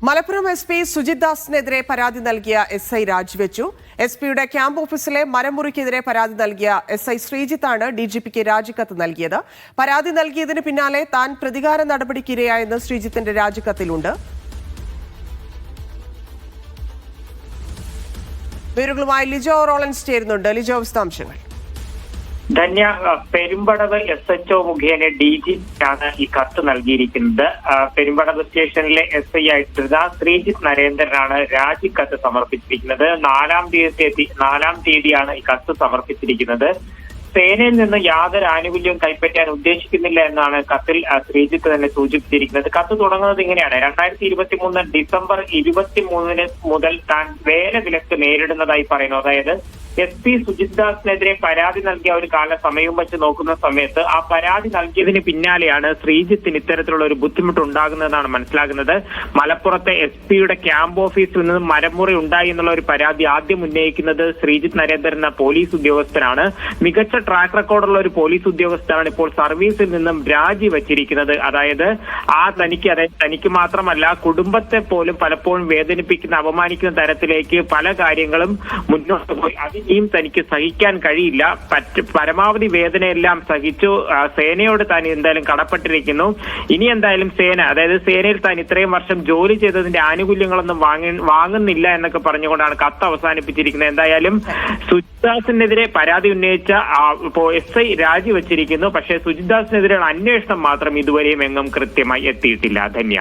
Malappuram SP Sujith ദാസിനെതിരെ പരാതി നൽകിയ SI രാജിവെച്ചു. SP-യുടെ ക്യാമ്പ് ഓഫീസിലെ മരമുറിക്കെതിരെ പരാതി നൽകിയ SI ശ്രീജിത്താണ് DGPക്ക് രാജിക്കത്ത് നൽകിയത്. പരാതി നൽകിയതിന് പിന്നാലെ താൻ പ്രതികാര നടപടിക്കിരയായെന്ന് ശ്രീജിത്തിന്റെ രാജിക്കത്തിലുണ്ട്. വിവരങ്ങളുമായി ലിജോ റോളൻസ് ചേരുന്നുണ്ട്. ലിജോ, വിശദാംശങ്ങൾ. ധന്യ, പെരുമ്പടവ് SHO മുഖേന DGPക്കാണ് ഈ കത്ത് നൽകിയിരിക്കുന്നത്. പെരുമ്പടവ് സ്റ്റേഷനിലെ SI ആയിട്ടുള്ള ശ്രീജിത്ത് നരേന്ദ്രനാണ് രാജിക്കത്ത് സമർപ്പിച്ചിരിക്കുന്നത്. 4-ാം തീയതിയാണ് ഈ കത്ത് സമർപ്പിച്ചിരിക്കുന്നത്. സേനയിൽ നിന്ന് യാതൊരു ആനുകൂല്യവും കൈപ്പറ്റാൻ ഉദ്ദേശിക്കുന്നില്ല എന്നാണ് കത്തിൽ ശ്രീജിത്ത് തന്നെ സൂചിപ്പിച്ചിരിക്കുന്നത്. കത്ത് തുടങ്ങുന്നത് ഇങ്ങനെയാണ്: 2023 ഡിസംബർ 23 മുതൽ താൻ വേലവിലക്ക് നേരിടുന്നതായി പറയുന്നു. അതായത് SP സുജിത് ദാസിനെതിരെ പരാതി നൽകിയ ഒരു കാല സമയവും വെച്ച് നോക്കുന്ന സമയത്ത് ആ പരാതി നൽകിയതിന് പിന്നാലെയാണ് ശ്രീജിത്തിന് ഇത്തരത്തിലുള്ള ഒരു ബുദ്ധിമുട്ട് ഉണ്ടാകുന്നതെന്നാണ് മനസ്സിലാകുന്നത്. മലപ്പുറത്തെ SP-യുടെ ക്യാമ്പ് ഓഫീസിൽ നിന്ന് മരമുറി ഉണ്ടായി എന്നുള്ള ഒരു പരാതി ആദ്യം ഉന്നയിക്കുന്നത് ശ്രീജിത്ത് നരേന്ദ്രൻ എന്ന പോലീസ് ഉദ്യോഗസ്ഥനാണ്. മികച്ച ട്രാക്ക് റെക്കോർഡുള്ള ഒരു പോലീസ് ഉദ്യോഗസ്ഥനാണ് ഇപ്പോൾ സർവീസിൽ നിന്നും രാജിവെച്ചിരിക്കുന്നത്. അതായത് തനിക്ക് മാത്രമല്ല, കുടുംബത്തെ പോലും പലപ്പോഴും വേദനിപ്പിക്കുന്ന, അപമാനിക്കുന്ന തരത്തിലേക്ക് പല കാര്യങ്ങളും മുന്നോട്ട് പോയി. ഇനിയും തനിക്ക് സഹിക്കാൻ കഴിയില്ല. പരമാവധി വേദനയെല്ലാം സഹിച്ചു. സേനയോട് താൻ എന്തായാലും കടപ്പെട്ടിരിക്കുന്നു. ഇനി എന്തായാലും സേനയിൽ താൻ ഇത്രയും വർഷം ജോലി ചെയ്തതിന്റെ ആനുകൂല്യങ്ങളൊന്നും വാങ്ങുന്നില്ല എന്നൊക്കെ പറഞ്ഞുകൊണ്ടാണ് കത്ത് അവസാനിപ്പിച്ചിരിക്കുന്നത്. എന്തായാലും സുജിത് ദാസിനെതിരെ പരാതി ഉന്നയിച്ച SI രാജിവെച്ചിരിക്കുന്നു. പക്ഷേ സുജിത് ദാസിനെതിരെയുള്ള അന്വേഷണം മാത്രം ഇതുവരെയും എങ്ങും കൃത്യമായി എത്തിയിട്ടില്ല. ധന്യ.